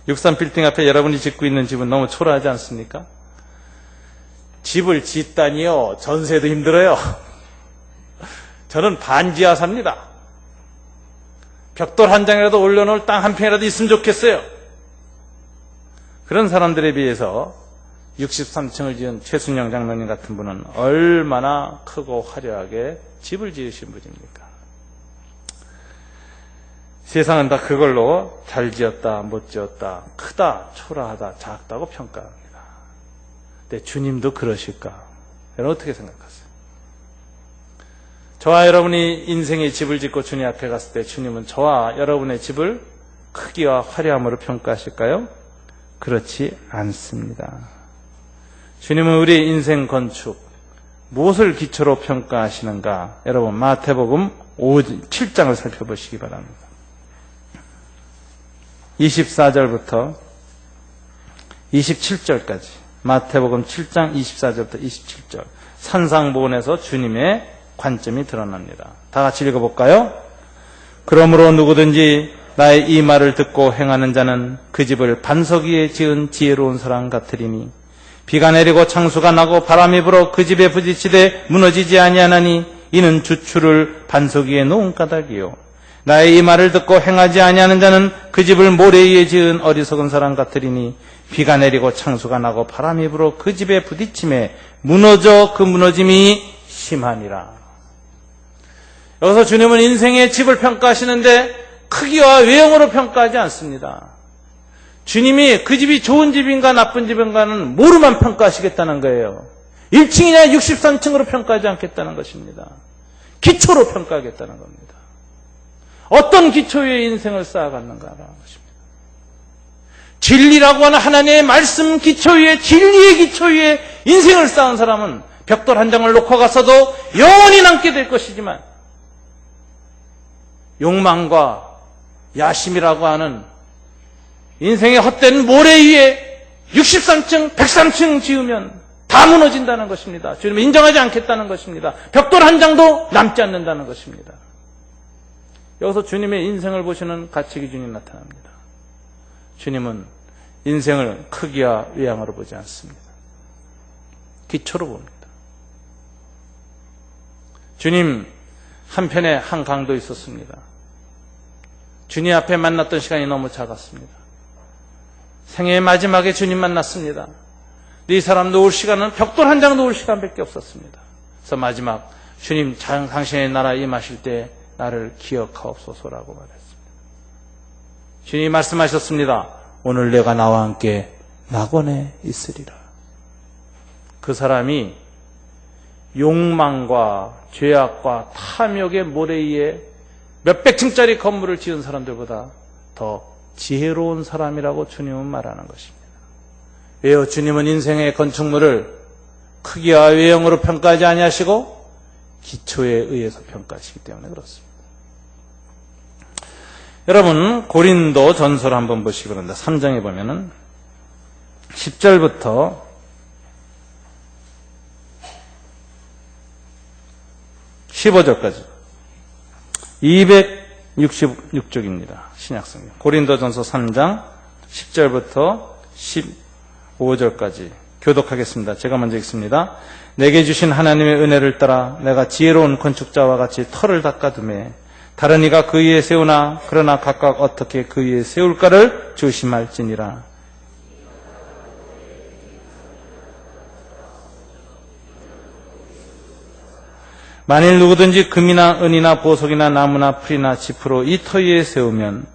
63빌딩 앞에 여러분이 짓고 있는 집은 너무 초라하지 않습니까? 집을 짓다니요, 전세도 힘들어요. 저는 반지하 삽니다. 벽돌 한 장이라도 올려놓을 땅 한 평이라도 있으면 좋겠어요. 그런 사람들에 비해서 63층을 지은 최순영 장로님 같은 분은 얼마나 크고 화려하게 집을 지으신 분입니까? 세상은 다 그걸로 잘 지었다, 못 지었다, 크다, 초라하다, 작다고 평가합니다. 근데 주님도 그러실까? 여러분 어떻게 생각하세요? 저와 여러분이 인생의 집을 짓고 주님 앞에 갔을 때 주님은 저와 여러분의 집을 크기와 화려함으로 평가하실까요? 그렇지 않습니다. 주님은 우리 인생 건축 무엇을 기초로 평가하시는가? 여러분 마태복음 7장을 살펴보시기 바랍니다. 24절부터 27절까지 마태복음 7장 24절부터 27절 산상보훈에서 주님의 관점이 드러납니다. 다 같이 읽어볼까요? 그러므로 누구든지 나의 이 말을 듣고 행하는 자는 그 집을 반석 위에 지은 지혜로운 사람 같으리니 비가 내리고 창수가 나고 바람이 불어 그 집에 부딪히되 무너지지 아니하나니 이는 주추를 반석 위에 놓은 까닭이요 나의 이 말을 듣고 행하지 아니하는 자는 그 집을 모래 위에 지은 어리석은 사람 같으리니 비가 내리고 창수가 나고 바람이 불어 그 집에 부딪힘에 무너져 그 무너짐이 심하니라. 여기서 주님은 인생의 집을 평가하시는데 크기와 외형으로 평가하지 않습니다. 주님이 그 집이 좋은 집인가 나쁜 집인가는 뭐로만 평가하시겠다는 거예요. 1층이냐 63층으로 평가하지 않겠다는 것입니다. 기초로 평가하겠다는 겁니다. 어떤 기초 위에 인생을 쌓아갔는가라는 것입니다. 진리라고 하는 하나님의 말씀 기초 위에 진리의 기초 위에 인생을 쌓은 사람은 벽돌 한 장을 놓고 가서도 영원히 남게 될 것이지만 욕망과 야심이라고 하는 인생의 헛된 모래 위에 63층, 103층 지으면 다 무너진다는 것입니다. 주님은 인정하지 않겠다는 것입니다. 벽돌 한 장도 남지 않는다는 것입니다. 여기서 주님의 인생을 보시는 가치 기준이 나타납니다. 주님은 인생을 크기와 외양으로 보지 않습니다. 기초로 봅니다. 주님 한편에 한 강도 있었습니다. 주님 앞에 만났던 시간이 너무 작았습니다. 생애의 마지막에 주님 만났습니다. 이 사람 놓을 시간은 벽돌 한 장 놓을 시간밖에 없었습니다. 그래서 마지막 주님 당신의 나라에 임하실 때 나를 기억하옵소서라고 말했습니다. 주님이 말씀하셨습니다. 오늘 내가 나와 함께 낙원에 있으리라. 그 사람이 욕망과 죄악과 탐욕의 모래 위에 몇백 층짜리 건물을 지은 사람들보다 더 지혜로운 사람이라고 주님은 말하는 것입니다. 왜요? 주님은 인생의 건축물을 크기와 외형으로 평가하지 아니하시고 기초에 의해서 평가하시기 때문에 그렇습니다. 여러분 고린도 전서를 한번 보시기 바랍니다. 3장에 보면은 10절부터 15절까지 266쪽입니다. 신약성경 고린도전서 3장 10절부터 15절까지 교독하겠습니다. 제가 먼저 읽습니다. 내게 주신 하나님의 은혜를 따라 내가 지혜로운 건축자와 같이 터를 닦아두매 다른 이가 그 위에 세우나 그러나 각각 어떻게 그 위에 세울까를 조심할지니라. 만일 누구든지 금이나 은이나 보석이나 나무나 풀이나 짚으로 이 터 위에 세우면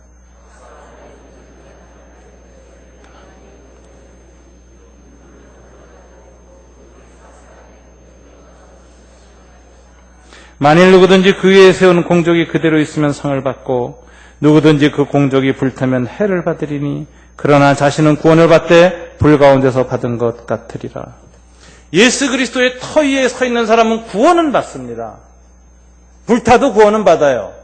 만일 누구든지 그 위에 세운 공적이 그대로 있으면 상을 받고 누구든지 그 공적이 불타면 해를 받으리니 그러나 자신은 구원을 받되 불 가운데서 받은 것 같으리라. 예수 그리스도의 터 위에 서 있는 사람은 구원은 받습니다. 불타도 구원은 받아요.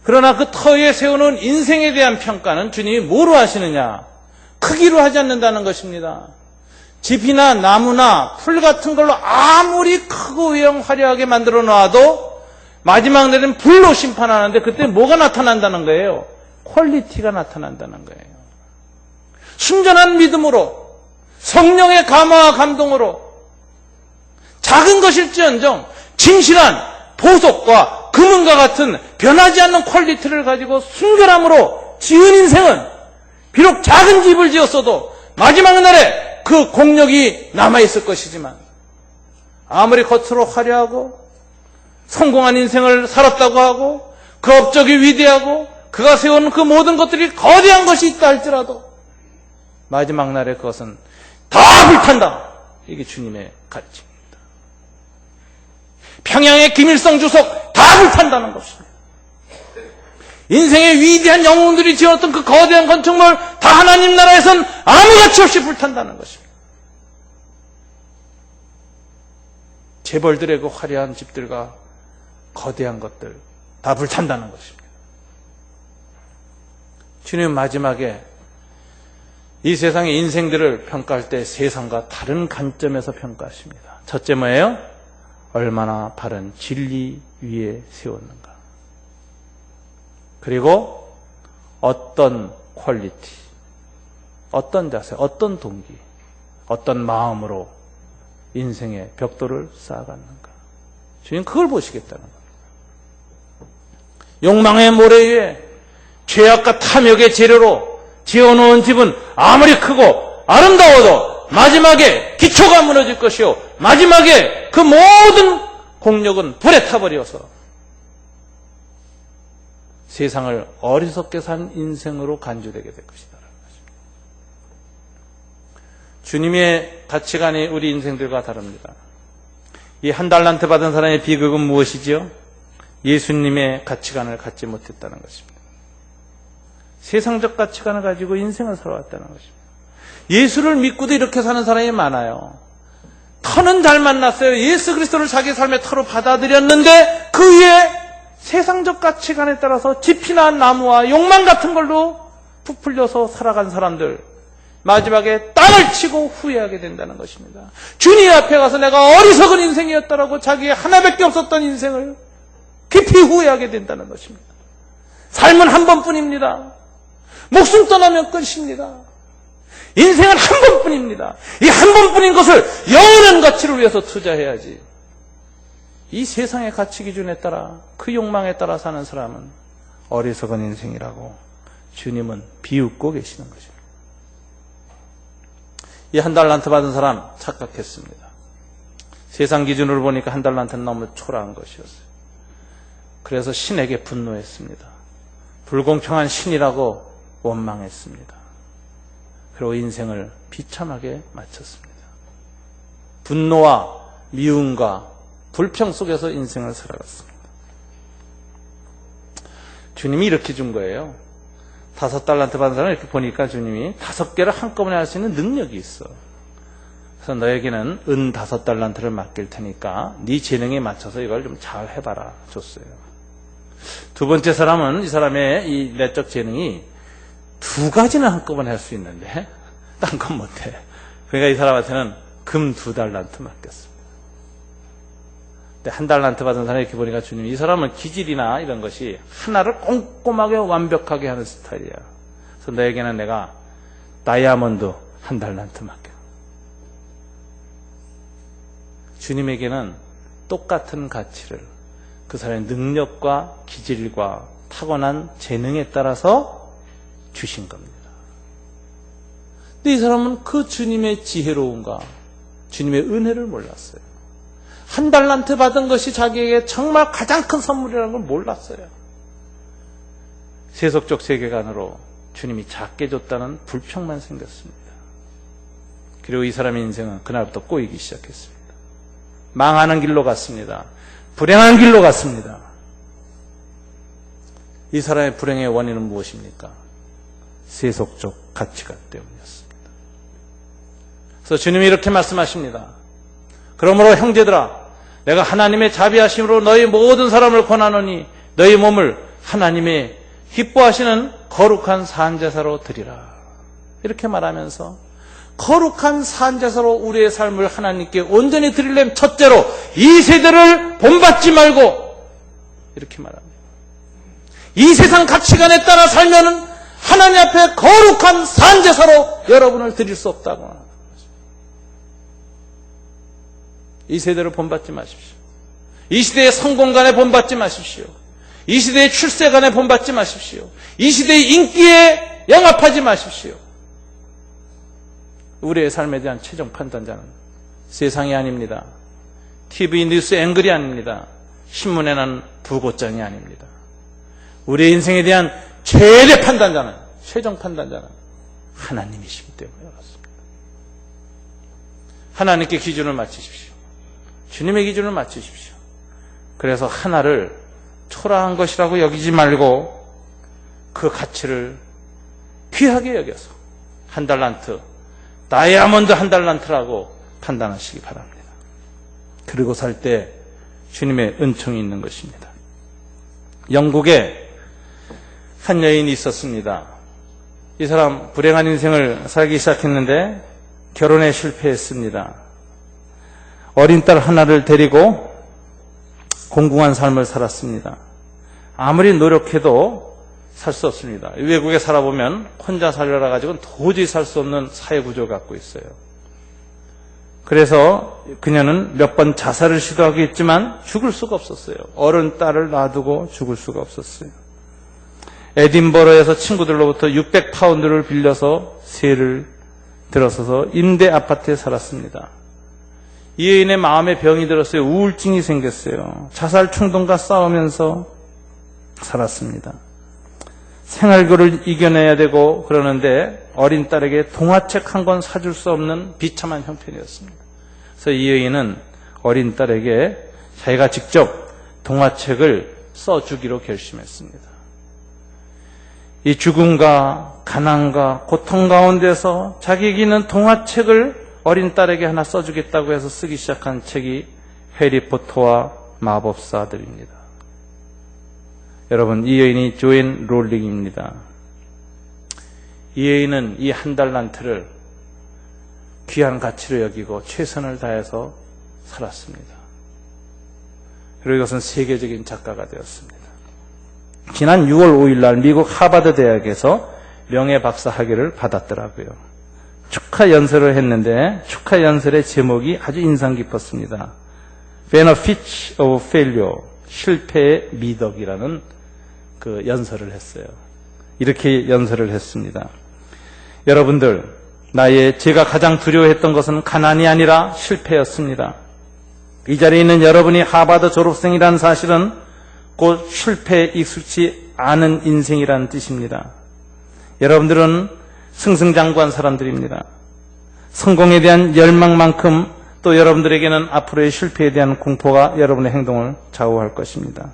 그러나 그 터 위에 세우는 인생에 대한 평가는 주님이 뭐로 하시느냐? 크기로 하지 않는다는 것입니다. 집이나 나무나 풀 같은 걸로 아무리 크고 화려하게 만들어 놔도 마지막 날은 불로 심판하는데 그때 뭐가 나타난다는 거예요? 퀄리티가 나타난다는 거예요. 순전한 믿음으로, 성령의 감화와 감동으로 작은 것일지언정 진실한 보석과 금은과 같은 변하지 않는 퀄리티를 가지고 순결함으로 지은 인생은 비록 작은 집을 지었어도 마지막 날에 그 공력이 남아있을 것이지만 아무리 겉으로 화려하고 성공한 인생을 살았다고 하고 그 업적이 위대하고 그가 세운 그 모든 것들이 거대한 것이 있다 할지라도 마지막 날에 그것은 다 불탄다. 이게 주님의 가르침입니다. 평양의 김일성 주석 다 불탄다는 것입니다. 인생의 위대한 영웅들이 지었던 그 거대한 건축물 다 하나님 나라에선 아무 가치 없이 불탄다는 것입니다. 재벌들의 그 화려한 집들과 거대한 것들 다 불탄다는 것입니다. 주님은 마지막에 이 세상의 인생들을 평가할 때 세상과 다른 관점에서 평가하십니다. 첫째 뭐예요? 얼마나 바른 진리 위에 세웠는가. 그리고 어떤 퀄리티, 어떤 자세, 어떤 동기, 어떤 마음으로 인생의 벽돌을 쌓아갔는가. 주님 그걸 보시겠다는 겁니다. 욕망의 모래 위에 죄악과 탐욕의 재료로 지어놓은 집은 아무리 크고 아름다워도 마지막에 기초가 무너질 것이요 마지막에 그 모든 공력은 불에 타버려서 세상을 어리석게 산 인생으로 간주되게 될 것이다. 주님의 가치관이 우리 인생들과 다릅니다. 이 한 달란트 받은 사람의 비극은 무엇이지요? 예수님의 가치관을 갖지 못했다는 것입니다. 세상적 가치관을 가지고 인생을 살아왔다는 것입니다. 예수를 믿고도 이렇게 사는 사람이 많아요. 터는 잘 만났어요. 예수 그리스도를 자기 삶의 터로 받아들였는데 그 위에 세상적 가치관에 따라서 집이나 나무와 욕망 같은 걸로 부풀려서 살아간 사람들 마지막에 땅을 치고 후회하게 된다는 것입니다. 주님 앞에 가서 내가 어리석은 인생이었다라고 자기의 하나밖에 없었던 인생을 깊이 후회하게 된다는 것입니다. 삶은 한 번뿐입니다. 목숨 떠나면 끝입니다. 인생은 한 번뿐입니다. 이 한 번뿐인 것을 영원한 가치를 위해서 투자해야지. 이 세상의 가치 기준에 따라 그 욕망에 따라 사는 사람은 어리석은 인생이라고 주님은 비웃고 계시는 것입니다. 이 한 달란트 받은 사람 착각했습니다. 세상 기준으로 보니까 한 달란트는 너무 초라한 것이었어요. 그래서 신에게 분노했습니다. 불공평한 신이라고 원망했습니다. 그리고 인생을 비참하게 마쳤습니다. 분노와 미움과 불평 속에서 인생을 살아갔습니다. 주님이 이렇게 준 거예요. 5달란트 받은 사람을 이렇게 보니까 주님이 5개를 한꺼번에 할 수 있는 능력이 있어. 그래서 너에게는 은 5달란트를 맡길 테니까 네 재능에 맞춰서 이걸 좀 잘 해봐라 줬어요. 두 번째 사람은 이 사람의 이 내적 재능이 2가지는 한꺼번에 할 수 있는데 딴 건 못해. 그러니까 이 사람한테는 금 2달란트 맡겼습니다. 근데 1달란트 받은 사람이 이렇게 보니까 주님이 이 사람은 기질이나 이런 것이 하나를 꼼꼼하게 완벽하게 하는 스타일이야. 그래서 너에게는 내가 다이아몬드 1달란트 맡겨. 주님에게는 똑같은 가치를 그 사람의 능력과 기질과 타고난 재능에 따라서 주신 겁니다. 근데 이 사람은 그 주님의 지혜로움과 주님의 은혜를 몰랐어요. 1달란트 받은 것이 자기에게 정말 가장 큰 선물이라는 걸 몰랐어요. 세속적 세계관으로 주님이 작게 줬다는 불평만 생겼습니다. 그리고 이 사람의 인생은 그날부터 꼬이기 시작했습니다. 망하는 길로 갔습니다. 불행한 길로 갔습니다. 이 사람의 불행의 원인은 무엇입니까? 세속적 가치관 때문이었습니다. 그래서 주님이 이렇게 말씀하십니다. 그러므로 형제들아, 내가 하나님의 자비하심으로 너희 모든 사람을 권하노니 너희 몸을 하나님의 기뻐하시는 거룩한 산제사로 드리라. 이렇게 말하면서 거룩한 산제사로 우리의 삶을 하나님께 온전히 드리려면 첫째로 이 세대를 본받지 말고, 이렇게 말합니다. 이 세상 가치관에 따라 살면은 하나님 앞에 거룩한 산제사로 여러분을 드릴 수 없다고 합니다. 이 세대를 본받지 마십시오. 이 시대의 성공관에 본받지 마십시오. 이 시대의 출세관에 본받지 마십시오. 이 시대의 인기에 영합하지 마십시오. 우리의 삶에 대한 최종 판단자는 세상이 아닙니다. TV 뉴스 앵글이 아닙니다. 신문에 난 부고장이 아닙니다. 우리의 인생에 대한 최대 판단자는, 최종 판단자는 하나님이시기 때문에 그렇습니다. 하나님께 기준을 맞추십시오. 주님의 기준을 맞추십시오. 그래서 하나를 초라한 것이라고 여기지 말고 그 가치를 귀하게 여겨서 한 달란트, 다이아몬드 한 달란트라고 판단하시기 바랍니다. 그리고 살 때 주님의 은총이 있는 것입니다. 영국에 한 여인이 있었습니다. 이 사람 불행한 인생을 살기 시작했는데 결혼에 실패했습니다. 어린 딸 하나를 데리고 공공한 삶을 살았습니다. 아무리 노력해도 살 수 없습니다. 외국에 살아보면 혼자 살려라 가지고는 도저히 살 수 없는 사회 구조를 갖고 있어요. 그래서 그녀는 몇 번 자살을 시도하고 있지만 죽을 수가 없었어요. 어른 딸을 놔두고 죽을 수가 없었어요. 에딘버러에서 친구들로부터 600파운드를 빌려서 세를 들어서서 임대 아파트에 살았습니다. 이 여인의 마음에 병이 들었어요. 우울증이 생겼어요. 자살 충동과 싸우면서 살았습니다. 생활고를 이겨내야 되고 그러는데 어린 딸에게 동화책 한 권 사줄 수 없는 비참한 형편이었습니다. 그래서 이 여인은 어린 딸에게 자기가 직접 동화책을 써주기로 결심했습니다. 이 죽음과 가난과 고통 가운데서 자기에게 있는 동화책을 어린 딸에게 하나 써주겠다고 해서 쓰기 시작한 책이 해리포터와 마법사들입니다. 여러분, 이 여인이 조앤 롤링입니다. 이 여인은 이 한 달란트를 귀한 가치로 여기고 최선을 다해서 살았습니다. 그리고 이것은 세계적인 작가가 되었습니다. 지난 6월 5일 날 미국 하버드 대학에서 명예박사 학위를 받았더라고요. 축하 연설을 했는데 축하 연설의 제목이 아주 인상 깊었습니다. Benefits of Failure, 실패의 미덕이라는 그 연설을 했어요. 이렇게 연설을 했습니다. 여러분들, 제가 가장 두려워했던 것은 가난이 아니라 실패였습니다. 이 자리에 있는 여러분이 하버드 졸업생이라는 사실은 곧 실패에 익숙치 않은 인생이라는 뜻입니다. 여러분들은 승승장구한 사람들입니다. 성공에 대한 열망만큼 또 여러분들에게는 앞으로의 실패에 대한 공포가 여러분의 행동을 좌우할 것입니다.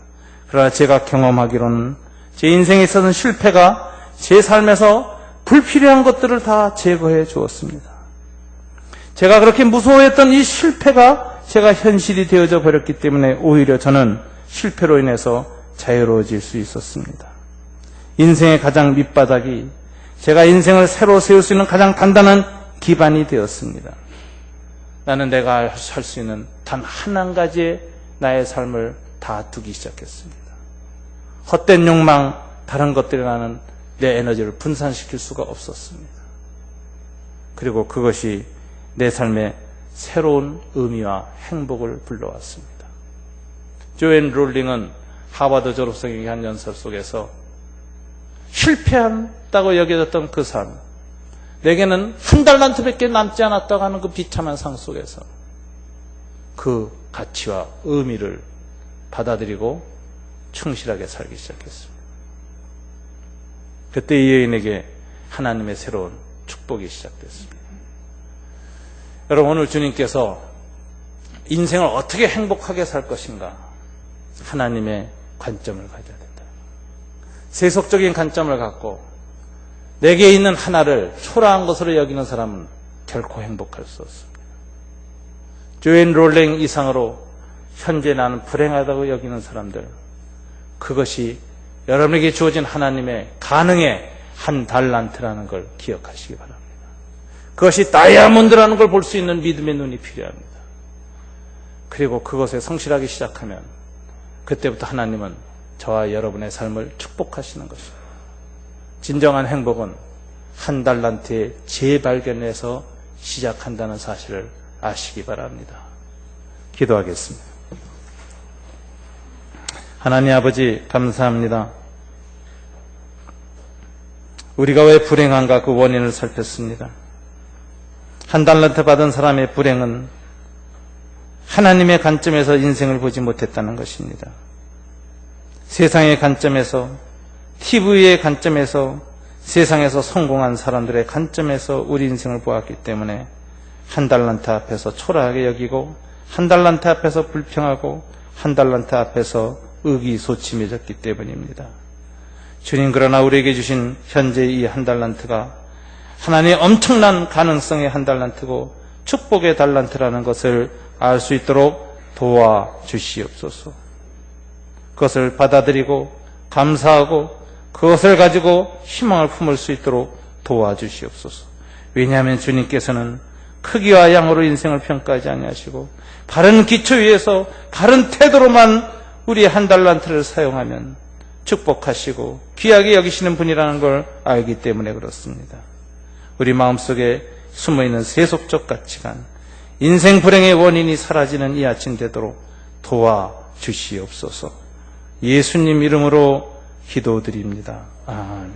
그러나 제가 경험하기로는 제 인생에 있어서는 실패가 제 삶에서 불필요한 것들을 다 제거해 주었습니다. 제가 그렇게 무서워했던 이 실패가 제가 현실이 되어져 버렸기 때문에 오히려 저는 실패로 인해서 자유로워질 수 있었습니다. 인생의 가장 밑바닥이 제가 인생을 새로 세울 수 있는 가장 단단한 기반이 되었습니다. 나는 내가 할 수 있는 단 한 가지의 나의 삶을 다 두기 시작했습니다. 헛된 욕망, 다른 것들에 나는 내 에너지를 분산시킬 수가 없었습니다. 그리고 그것이 내 삶에 새로운 의미와 행복을 불러왔습니다. 조앤 롤링은 하버드 졸업생에게 한 연설 속에서 실패한다고 여겨졌던 그 삶, 내게는 한 달란트밖에 남지 않았다고 하는 그 비참한 상 속에서 그 가치와 의미를 받아들이고 충실하게 살기 시작했습니다. 그때 이 여인에게 하나님의 새로운 축복이 시작됐습니다. 여러분, 오늘 주님께서 인생을 어떻게 행복하게 살 것인가, 하나님의 관점을 가져야 된다. 세속적인 관점을 갖고 내게 있는 하나를 초라한 것으로 여기는 사람은 결코 행복할 수 없습니다. 조앤 롤링 이상으로 현재 나는 불행하다고 여기는 사람들, 그것이 여러분에게 주어진 하나님의 가능의 한 달란트라는 걸 기억하시기 바랍니다. 그것이 다이아몬드라는 걸 볼 수 있는 믿음의 눈이 필요합니다. 그리고 그것에 성실하기 시작하면 그때부터 하나님은 저와 여러분의 삶을 축복하시는 것입니다. 진정한 행복은 한 달란트의 재발견에서 시작한다는 사실을 아시기 바랍니다. 기도하겠습니다. 하나님 아버지 감사합니다. 우리가 왜 불행한가 그 원인을 살폈습니다. 한 달란트 받은 사람의 불행은 하나님의 관점에서 인생을 보지 못했다는 것입니다. 세상의 관점에서, TV의 관점에서, 세상에서 성공한 사람들의 관점에서 우리 인생을 보았기 때문에 한 달란트 앞에서 초라하게 여기고, 한 달란트 앞에서 불평하고, 한 달란트 앞에서 의기소침해졌기 때문입니다. 주님, 그러나 우리에게 주신 현재 이 한 달란트가 하나님의 엄청난 가능성의 한 달란트고 축복의 달란트라는 것을 알 수 있도록 도와주시옵소서. 그것을 받아들이고 감사하고 그것을 가지고 희망을 품을 수 있도록 도와주시옵소서. 왜냐하면 주님께서는 크기와 양으로 인생을 평가하지 아니하시고 바른 기초 위에서 바른 태도로만 우리의 한 달란트를 사용하면 축복하시고 귀하게 여기시는 분이라는 걸 알기 때문에 그렇습니다. 우리 마음속에 숨어있는 세속적 가치관, 인생 불행의 원인이 사라지는 이 아침 되도록 도와주시옵소서. 예수님 이름으로 기도드립니다. 아멘.